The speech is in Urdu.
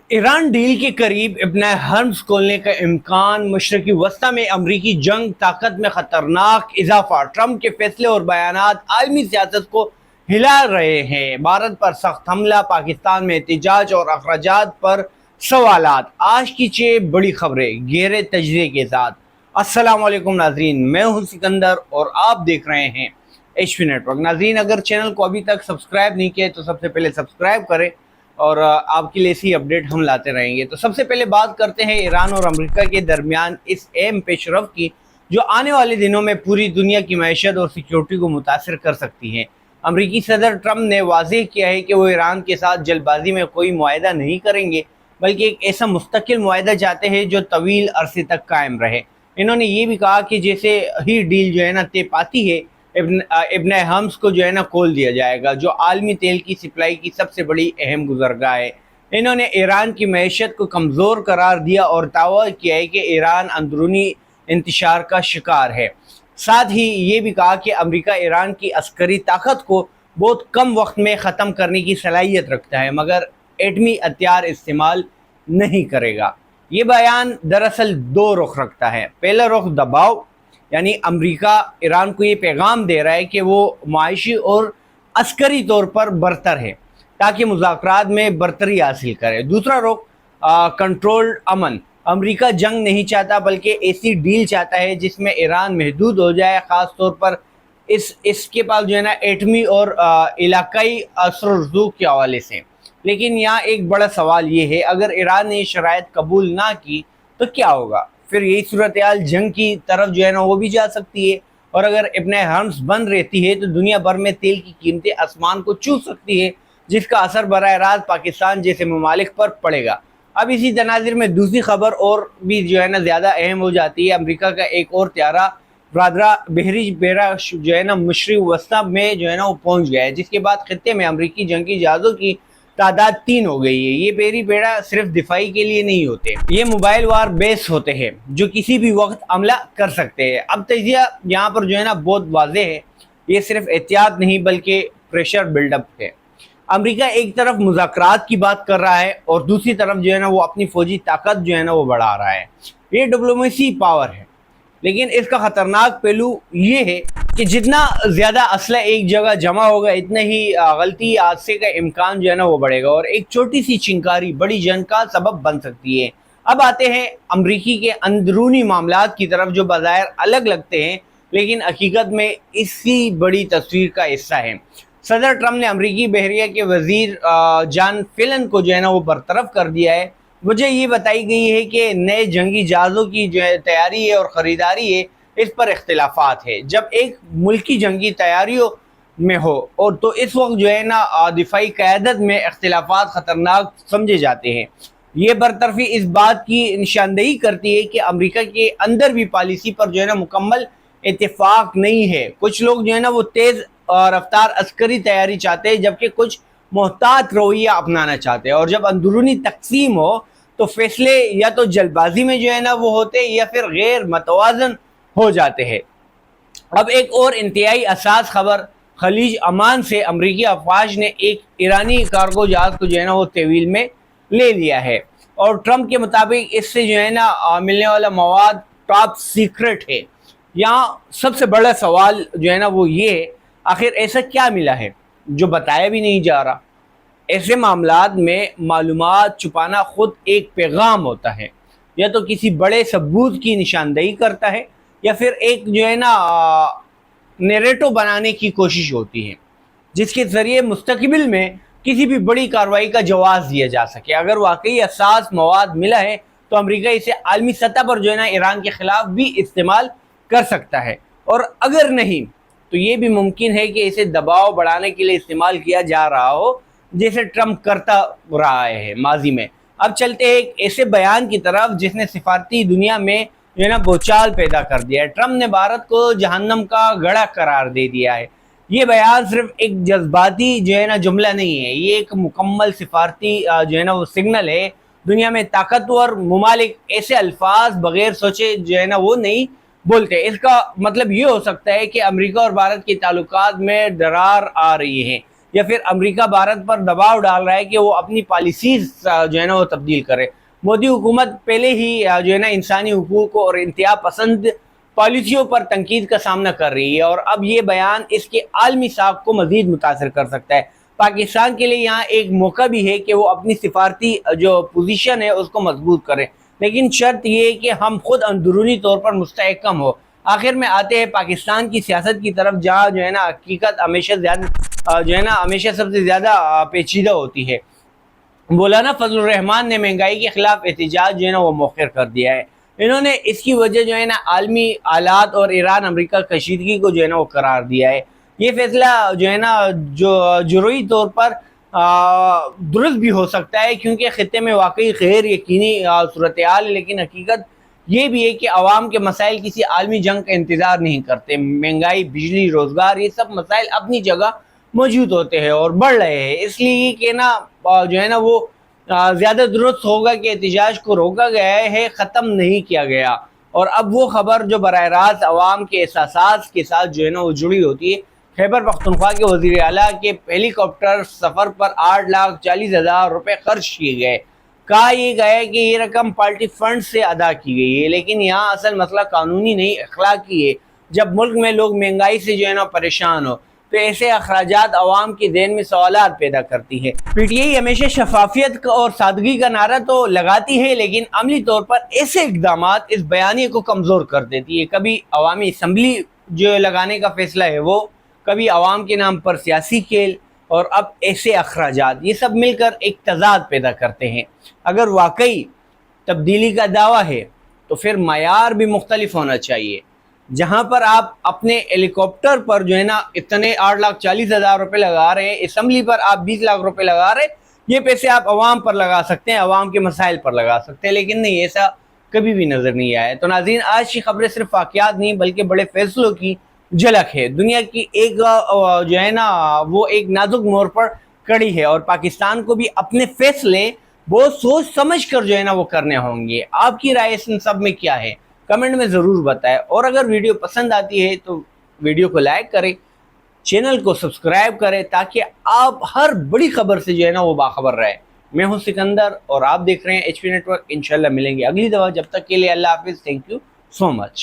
ایران ڈیل کے قریب ابن ہرمز کھولنے کا امکان، مشرقی وسطی میں امریکی جنگ طاقت میں خطرناک اضافہ، ٹرمپ کے فیصلے اور بیانات عالمی سیاست کو ہلا رہے ہیں۔ بھارت پر سخت حملہ، پاکستان میں احتجاج اور اخراجات پر سوالات۔ آج کی 6 بڑی خبریں گہرے تجزیے کے ساتھ۔ السلام علیکم ناظرین، میں ہوں سکندر اور آپ دیکھ رہے ہیں ایچ پی نیٹ ورک۔ ناظرین، اگر چینل کو ابھی تک سبسکرائب نہیں کیا تو سب سے پہلے سبسکرائب کریں اور آپ کے لیے ایسی اپڈیٹ ہم لاتے رہیں گے۔ تو سب سے پہلے بات کرتے ہیں ایران اور امریکہ کے درمیان اس اہم پیش رفت کی جو آنے والے دنوں میں پوری دنیا کی معیشت اور سیکیورٹی کو متاثر کر سکتی ہے۔ امریکی صدر ٹرمپ نے واضح کیا ہے کہ وہ ایران کے ساتھ جلد بازی میں کوئی معاہدہ نہیں کریں گے، بلکہ ایک ایسا مستقل معاہدہ چاہتے ہیں جو طویل عرصے تک قائم رہے۔ انہوں نے یہ بھی کہا کہ جیسے ہی ڈیل جو ہے نا طے پاتی ہے، ابن ہرمز کو جو ہے نا کھول دیا جائے گا، جو عالمی تیل کی سپلائی کی سب سے بڑی اہم گزرگاہ ہے۔ انہوں نے ایران کی معیشت کو کمزور قرار دیا اور دعویٰ کیا ہے کہ ایران اندرونی انتشار کا شکار ہے۔ ساتھ ہی یہ بھی کہا کہ امریکہ ایران کی عسکری طاقت کو بہت کم وقت میں ختم کرنے کی صلاحیت رکھتا ہے، مگر ایٹمی ہتھیار استعمال نہیں کرے گا۔ یہ بیان دراصل 2 رخ رکھتا ہے۔ پہلا رخ دباؤ، یعنی امریکہ ایران کو یہ پیغام دے رہا ہے کہ وہ معاشی اور عسکری طور پر برتر ہے تاکہ مذاکرات میں برتری حاصل کرے۔ دوسرا رخ کنٹرولڈ امن۔ امریکہ جنگ نہیں چاہتا بلکہ ایسی ڈیل چاہتا ہے جس میں ایران محدود ہو جائے، خاص طور پر اس کے پاس جو ہے نا ایٹمی اور علاقائی اثر و رسوخ کے حوالے سے۔ لیکن یہاں ایک بڑا سوال یہ ہے، اگر ایران نے یہ شرائط قبول نہ کی تو کیا ہوگا؟ پھر یہی صورتحال جنگ کی طرف جو ہے نا وہ بھی جا سکتی ہے، اور اگر ابن ہرمز بند رہتی ہے تو دنیا بھر میں تیل کی قیمتیں آسمان کو چھو سکتی ہے، جس کا اثر براہ راست پاکستان جیسے ممالک پر پڑے گا۔ اب اسی تناظر میں دوسری خبر اور بھی جو ہے نا زیادہ اہم ہو جاتی ہے۔ امریکہ کا ایک اور طیارہ برادرہ بحری بیڑا جو ہے نا مشرقی وسطی میں جو ہے نا وہ پہنچ گیا ہے، جس کے بعد خطے میں امریکی جنگی جہازوں کی تعداد 3 ہو گئی ہے۔ یہ بحری بیڑا صرف دفاعی کے لیے نہیں ہوتے، یہ موبائل وار بیس ہوتے ہیں جو کسی بھی وقت حملہ کر سکتے ہیں۔ اب تجزیہ یہاں پر جو ہے نا بہت واضح ہے، یہ صرف احتیاط نہیں بلکہ پریشر بلڈ اپ ہے۔ امریکہ ایک طرف مذاکرات کی بات کر رہا ہے اور دوسری طرف جو ہے نا وہ اپنی فوجی طاقت جو ہے نا وہ بڑھا رہا ہے۔ یہ ڈپلومیسی پاور ہے، لیکن اس کا خطرناک پہلو یہ ہے کہ جتنا زیادہ اسلحہ ایک جگہ جمع ہوگا، اتنا ہی غلطی حادثے کا امکان جو ہے نا وہ بڑھے گا، اور ایک چھوٹی سی چنگاری بڑی جنگ کا سبب بن سکتی ہے۔ اب آتے ہیں امریکی کے اندرونی معاملات کی طرف، جو بظاہر الگ لگتے ہیں لیکن حقیقت میں اسی بڑی تصویر کا حصہ ہے۔ صدر ٹرمپ نے امریکی بحریہ کے وزیر جان فیلن کو جو ہے نا وہ برطرف کر دیا ہے۔ وجہ یہ بتائی گئی ہے کہ نئے جنگی جہازوں کی جو ہے تیاری ہے اور خریداری ہے، اس پر اختلافات ہے۔ جب ایک ملکی جنگی تیاریوں میں ہو اور تو اس وقت جو ہے نا دفاعی قیادت میں اختلافات خطرناک سمجھے جاتے ہیں۔ یہ برطرفی اس بات کی نشاندہی کرتی ہے کہ امریکہ کے اندر بھی پالیسی پر جو ہے نا مکمل اتفاق نہیں ہے۔ کچھ لوگ جو ہے نا وہ تیز رفتار عسکری تیاری چاہتے ہیں، جبکہ کچھ محتاط رویہ اپنانا چاہتے ہیں، اور جب اندرونی تقسیم ہو تو فیصلے یا تو جلد بازی میں جو ہے نا وہ ہوتے یا پھر غیر متوازن ہو جاتے ہیں۔ اب ایک اور انتہائی حساس خبر، خلیج عمان سے امریکی افواج نے ایک ایرانی کارگو جہاز کو جو ہے نا وہ تحویل میں لے لیا ہے، اور ٹرمپ کے مطابق اس سے جو ہے نا ملنے والا مواد ٹاپ سیکرٹ ہے۔ یہاں سب سے بڑا سوال جو ہے نا وہ یہ ہے، آخر ایسا کیا ملا ہے جو بتایا بھی نہیں جا رہا؟ ایسے معاملات میں معلومات چھپانا خود ایک پیغام ہوتا ہے، یا تو کسی بڑے ثبوت کی نشاندہی کرتا ہے، یا پھر ایک جو ہے نا نیریٹو بنانے کی کوشش ہوتی ہے جس کے ذریعے مستقبل میں کسی بھی بڑی کارروائی کا جواز دیا جا سکے۔ اگر واقعی حساس مواد ملا ہے تو امریکہ اسے عالمی سطح پر جو ہے نا ایران کے خلاف بھی استعمال کر سکتا ہے، اور اگر نہیں تو یہ بھی ممکن ہے کہ اسے دباؤ بڑھانے کے لیے استعمال کیا جا رہا ہو، جیسے ٹرمپ کرتا رہا ہے ماضی میں۔ اب چلتے ہیں ایک ایسے بیان کی طرف جس نے سفارتی دنیا میں جو ہے نا بھوچال پیدا کر دیا ہے۔ ٹرمپ نے بھارت کو جہنم کا گڑھا قرار دے دیا ہے۔ یہ بیان صرف ایک جذباتی جو ہے نا جملہ نہیں ہے، یہ ایک مکمل سفارتی جو ہے نا وہ سگنل ہے۔ دنیا میں طاقتور ممالک ایسے الفاظ بغیر سوچے جو ہے نا وہ نہیں بولتے۔ اس کا مطلب یہ ہو سکتا ہے کہ امریکہ اور بھارت کے تعلقات میں درار آ رہی ہے، یا پھر امریکہ بھارت پر دباؤ ڈال رہا ہے کہ وہ اپنی پالیسیز جو ہے نا وہ تبدیل کرے. مودی حکومت پہلے ہی جو ہے نا انسانی حقوق اور انتہا پسند پالیسیوں پر تنقید کا سامنا کر رہی ہے، اور اب یہ بیان اس کے عالمی ساکھ کو مزید متاثر کر سکتا ہے. پاکستان کے لیے یہاں ایک موقع بھی ہے کہ وہ اپنی سفارتی جو پوزیشن ہے اس کو مضبوط کرے، لیکن شرط یہ ہے کہ ہم خود اندرونی طور پر مستحکم ہو. آخر میں آتے ہیں پاکستان کی سیاست کی طرف، جہاں جو ہے نا حقیقت ہمیشہ سب سے زیادہ پیچیدہ ہوتی ہے. مولانا فضل الرحمان نے مہنگائی کے خلاف احتجاج جو ہے نا وہ مؤخر کر دیا ہے. انہوں نے اس کی وجہ جو ہے نا عالمی حالات اور ایران امریکہ کشیدگی کو جو ہے نا وہ قرار دیا ہے. یہ فیصلہ جو ہے نا جو جروئی طور پر درست بھی ہو سکتا ہے کیونکہ خطے میں واقعی غیر یقینی صورتحال ہے، لیکن حقیقت یہ بھی ہے کہ عوام کے مسائل کسی عالمی جنگ کا انتظار نہیں کرتے. مہنگائی، بجلی، روزگار، یہ سب مسائل اپنی جگہ موجود ہوتے ہیں اور بڑھ رہے ہیں. اس لیے کہ نا جو ہے نا وہ زیادہ درست ہوگا کہ احتجاج کو روکا گیا ہے، ختم نہیں کیا گیا. اور اب وہ خبر جو براہ راست عوام کے احساسات کے ساتھ جو ہے نا وہ جڑی ہوتی ہے. خیبر پختونخوا کے وزیر اعلیٰ کے ہیلی کاپٹر سفر پر 8,40,000 روپے خرچ کیے گئے. کہا یہ گیا ہے کہ یہ رقم پارٹی فنڈ سے ادا کی گئی ہے، لیکن یہاں اصل مسئلہ قانونی نہیں اخلاقی ہے. جب ملک میں لوگ مہنگائی سے جو ہے نا پریشان ہو تو ایسے اخراجات عوام کے ذہن میں سوالات پیدا کرتی ہے. پی ٹی آئی ہمیشہ شفافیت اور سادگی کا نعرہ تو لگاتی ہے، لیکن عملی طور پر ایسے اقدامات اس بیانیے کو کمزور کر دیتی ہے. کبھی عوامی اسمبلی جو لگانے کا فیصلہ ہے وہ، کبھی عوام کے نام پر سیاسی کھیل، اور اب ایسے اخراجات، یہ سب مل کر ایک تضاد پیدا کرتے ہیں. اگر واقعی تبدیلی کا دعویٰ ہے تو پھر معیار بھی مختلف ہونا چاہیے. جہاں پر آپ اپنے ہیلی کاپٹر پر جو ہے نا اتنے 8,40,000 روپے لگا رہے ہیں، اسمبلی پر آپ 20 لاکھ روپے لگا رہے ہیں، یہ پیسے آپ عوام پر لگا سکتے ہیں، عوام کے مسائل پر لگا سکتے ہیں، لیکن نہیں، ایسا کبھی بھی نظر نہیں آیا. تو ناظرین، آج کی خبریں صرف واقعات نہیں بلکہ بڑے فیصلوں کی جھلک ہے. دنیا کی ایک جو ہے نا وہ ایک نازک موڑ پر کڑی ہے، اور پاکستان کو بھی اپنے فیصلے بہت سوچ سمجھ کر جو ہے نا وہ کرنے ہوں گے. آپ کی رائے اس سب میں کیا ہے؟ کمنٹ میں ضرور بتائیں، اور اگر ویڈیو پسند آتی ہے تو ویڈیو کو لائک کریں، چینل کو سبسکرائب کریں تاکہ آپ ہر بڑی خبر سے جو ہے نا وہ باخبر رہے. میں ہوں سکندر اور آپ دیکھ رہے ہیں ایچ پی نیٹ ورک. انشاءاللہ ملیں گے اگلی دفعہ، جب تک کے لیے اللہ حافظ. Thank you so much.